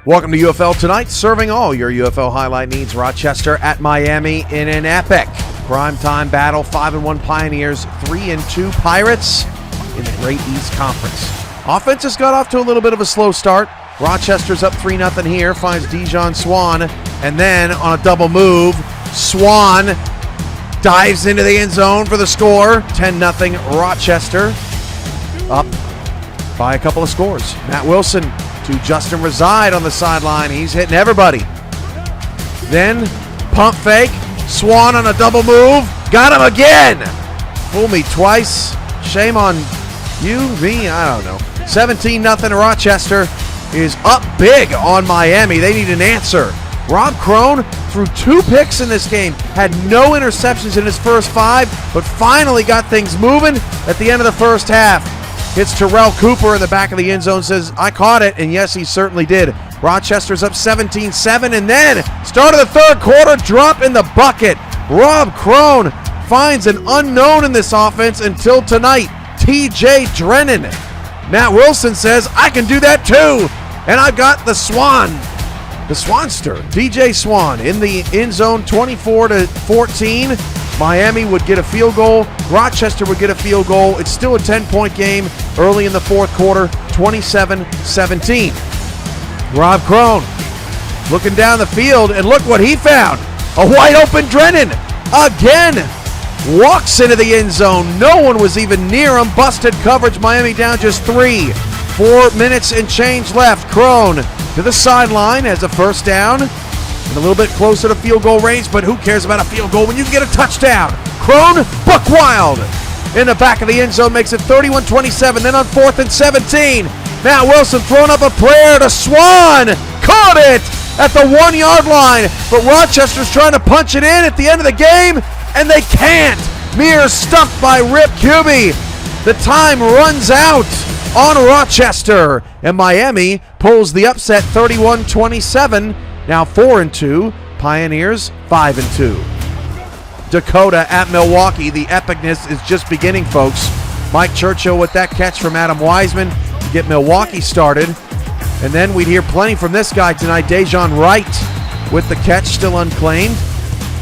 Welcome to UFL Tonight, serving all your UFL highlight needs. Rochester at Miami in an epic primetime battle. 5-1 Pioneers, 3-2 Pirates in the Great East Conference. Offense has got off to a little bit of a slow start. Rochester's up 3-0 here, finds Swann, and then on a double move, Swann dives into the end zone for the score. 10-0 Rochester, up by a couple of scores. Matt Wilson to Justin Reside on the sideline. He's hitting everybody. Then pump fake. Swann on a double move. Got him again. Fool me twice. Shame on you, me, I don't know. 17-0 Rochester is up big on Miami. They need an answer. Rob Crone threw 2 picks in this game. Had no interceptions in his first 5, but finally got things moving at the end of the first half. Hits Terrell Cooper in the back of the end zone, says, I caught it, and yes, he certainly did. Rochester's up 17-7, and then, start of the third quarter, drop in the bucket. Rob Crone finds an unknown in this offense until tonight, TJ Drennan. Matt Wilson says, I can do that too, and I've got the Swanster, DJ Swann, in the end zone, 24-14. Miami would get a field goal. Rochester would get a field goal. It's still a 10-point game early in the fourth quarter, 27-17. Rob Crone looking down the field, and look what he found. A wide-open Drennan again. Walks into the end zone. No one was even near him. Busted coverage. Miami down just 3. 4 minutes and change left. Crone to the sideline has a first down. And a little bit closer to field goal range, but who cares about a field goal when you can get a touchdown? Crone, buck wild in the back of the end zone, makes it 31-27. Then on 4th and 17, Matt Wilson throwing up a prayer to Swann. Caught it at the 1-yard line, but Rochester's trying to punch it in at the end of the game, and they can't. Mears stuffed by Rip Cuby. The time runs out on Rochester, and Miami pulls the upset 31-27. Now 4-2, Pioneers 5-2. Dakota at Milwaukee. The epicness is just beginning, folks. Mike Churchill with that catch from Adam Wiseman to get Milwaukee started. And then we'd hear plenty from this guy tonight. Dejon Wright with the catch, still unclaimed,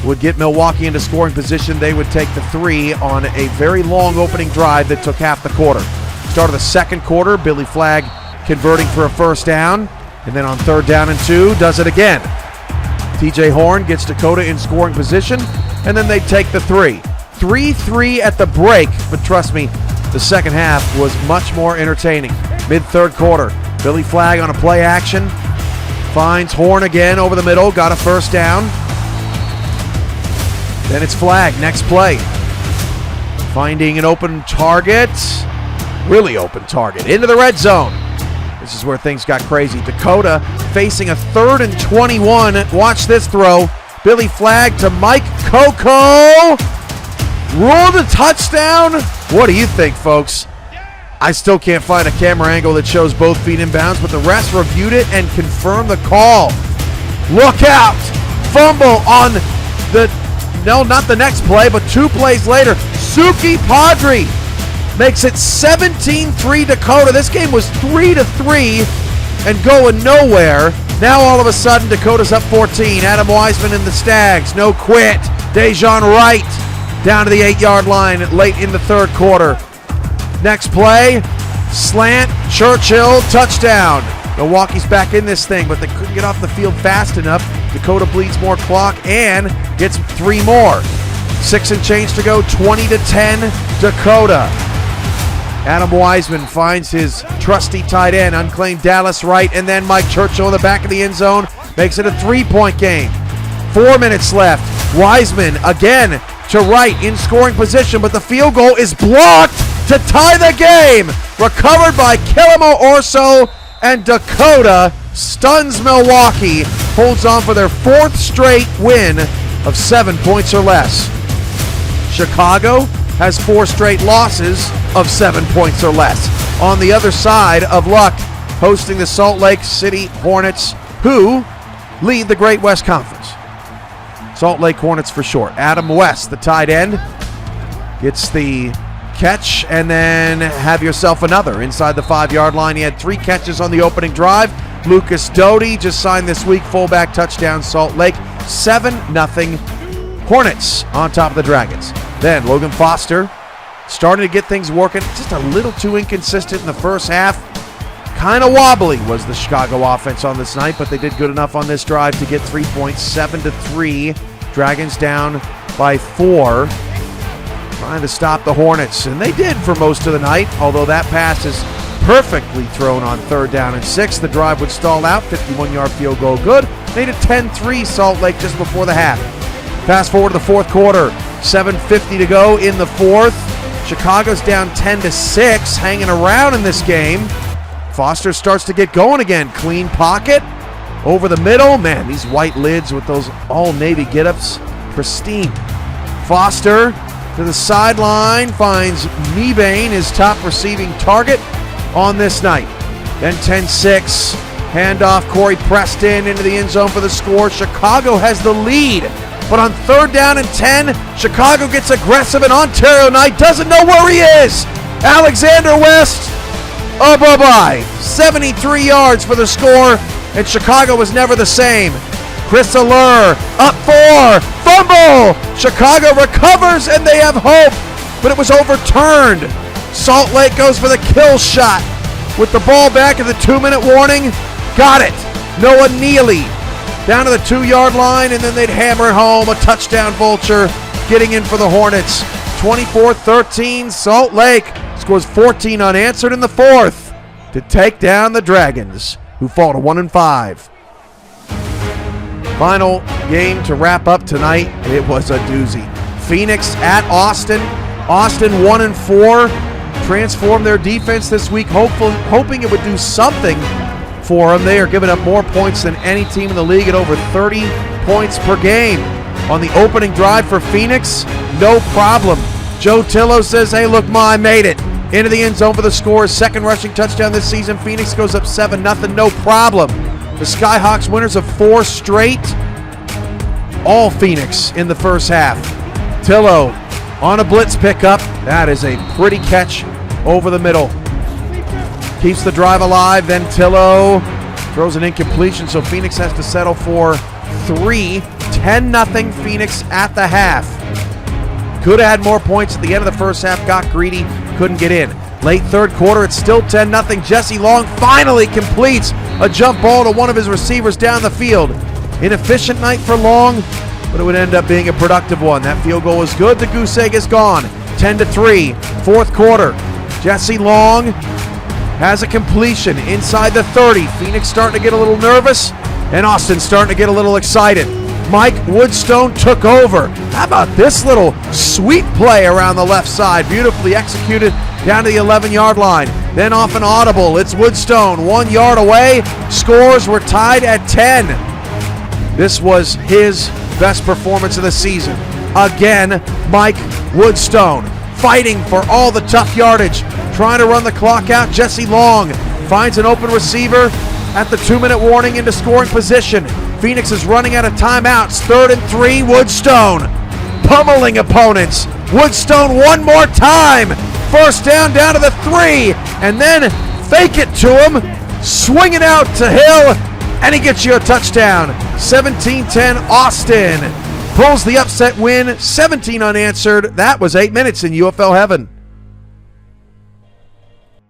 would get Milwaukee into scoring position. They would take the 3 on a very long opening drive that took half the quarter. Start of the second quarter, Billy Flagg converting for a first down. And then on 3rd down and 2, does it again. TJ Horn gets Dakota in scoring position, and then they take the 3. 3-3 at the break, but trust me, the second half was much more entertaining. Mid-third quarter, Billy Flagg on a play action, finds Horn again over the middle, got a first down. Then it's Flagg, next play. Finding an open target, really open target, into the red zone. This is where things got crazy. Dakota facing a 3rd and 21. Watch this throw. Billy Flagg to Mike Coco. Ruled a touchdown. What do you think, folks? I still can't find a camera angle that shows both feet in bounds, but the refs reviewed it and confirmed the call. Look out. Fumble on not the next play, but 2 plays later. Suki Padre makes it 17-3 Dakota. This game was 3-3 and going nowhere. Now all of a sudden Dakota's up 14. Adam Wiseman in the Stags. No quit. Dejon Wright down to the 8-yard line late in the third quarter. Next play, slant, Churchill, touchdown. Milwaukee's back in this thing, but they couldn't get off the field fast enough. Dakota bleeds more clock and gets 3 more. 6 and change to go, 20-10 Dakota. Adam Wiseman finds his trusty tight end, unclaimed Dallas Wright, and then Mike Churchill in the back of the end zone makes it a 3-point game. 4 minutes left. Wiseman again to Wright in scoring position, but the field goal is blocked to tie the game. Recovered by Kilimo Orso, and Dakota stuns Milwaukee, holds on for their 4th straight win of 7 points or less. Chicago has 4 straight losses of 7 points or less. On the other side of luck, hosting the Salt Lake City Hornets, who lead the Great West Conference. Salt Lake Hornets for short. Adam West, the tight end, gets the catch, and then have yourself another inside the 5-yard line. He had 3 catches on the opening drive, Lucas Doty just signed this week, fullback, touchdown, Salt Lake. 7-0 Hornets on top of the Dragons. Then Logan Foster starting to get things working, just a little too inconsistent in the first half. Kind of wobbly was the Chicago offense on this night, but they did good enough on this drive to get 3 points, 7-3. Dragons down by 4, trying to stop the Hornets, and they did for most of the night, although that pass is perfectly thrown on 3rd down and 6. The drive would stall out, 51-yard field goal good. Made it 10-3 Salt Lake just before the half. Fast forward to the fourth quarter, 7:50 to go in the fourth. Chicago's down 10-6, hanging around in this game. Foster starts to get going again. Clean pocket over the middle. Man, these white lids with those all-navy get-ups, pristine. Foster to the sideline, finds Mebane, his top receiving target on this night. Then 10-6, handoff, Corey Preston into the end zone for the score. Chicago has the lead, but on 3rd down and 10, Chicago gets aggressive, and Ontario Knight doesn't know where he is. Alexander West, oh bye-bye. 73 yards for the score, and Chicago was never the same. Chris Allure, up 4, fumble! Chicago recovers, and they have hope, but it was overturned. Salt Lake goes for the kill shot with the ball back at the 2-minute warning. Got it. Noah Neely down to the 2-yard line, and then they'd hammer it home. A touchdown vulture getting in for the Hornets. 24-13, Salt Lake scores 14 unanswered in the fourth to take down the Dragons, who fall to 1-5. Final game to wrap up tonight. It was a doozy. Phoenix at Austin. Austin 1-4. Transformed their defense this week, hoping it would do something for them. They are giving up more points than any team in the league at over 30 points per game. On the opening drive for Phoenix, no problem. Joe Tillo says, hey, look, Ma, I made it. Into the end zone for the score. Second rushing touchdown this season. Phoenix goes up 7-0, no problem. The Skyhawks winners of 4 straight. All Phoenix in the first half. Tillo on a blitz pickup. That is a pretty catch over the middle. Keeps the drive alive. Then Tillo throws an incompletion, so Phoenix has to settle for 3. 10-0 Phoenix at the half. Could have had more points at the end of the first half. Got greedy. Couldn't get in. Late third quarter, it's still 10-0. Jesse Long finally completes a jump ball to one of his receivers down the field. Inefficient night for Long, but it would end up being a productive one. That field goal is good. The goose egg is gone. 10-3, fourth quarter. Jesse Long has a completion inside the 30. Phoenix starting to get a little nervous, and Austin starting to get a little excited. Mike Woodstone took over. How about this little sweet play around the left side? Beautifully executed down to the 11-yard line. Then off an audible, it's Woodstone 1 yard away. Scores were tied at 10. This was his best performance of the season. Again, Mike Woodstone fighting for all the tough yardage, trying to run the clock out. Jesse Long finds an open receiver at the 2-minute warning into scoring position. Phoenix is running out of timeouts. 3rd and 3, Woodstone pummeling opponents. Woodstone one more time. First down to the 3, and then fake it to him. Swing it out to Hill, and he gets you a touchdown. 17-10 Austin pulls the upset win. 17 unanswered. That was 8 minutes in UFL heaven.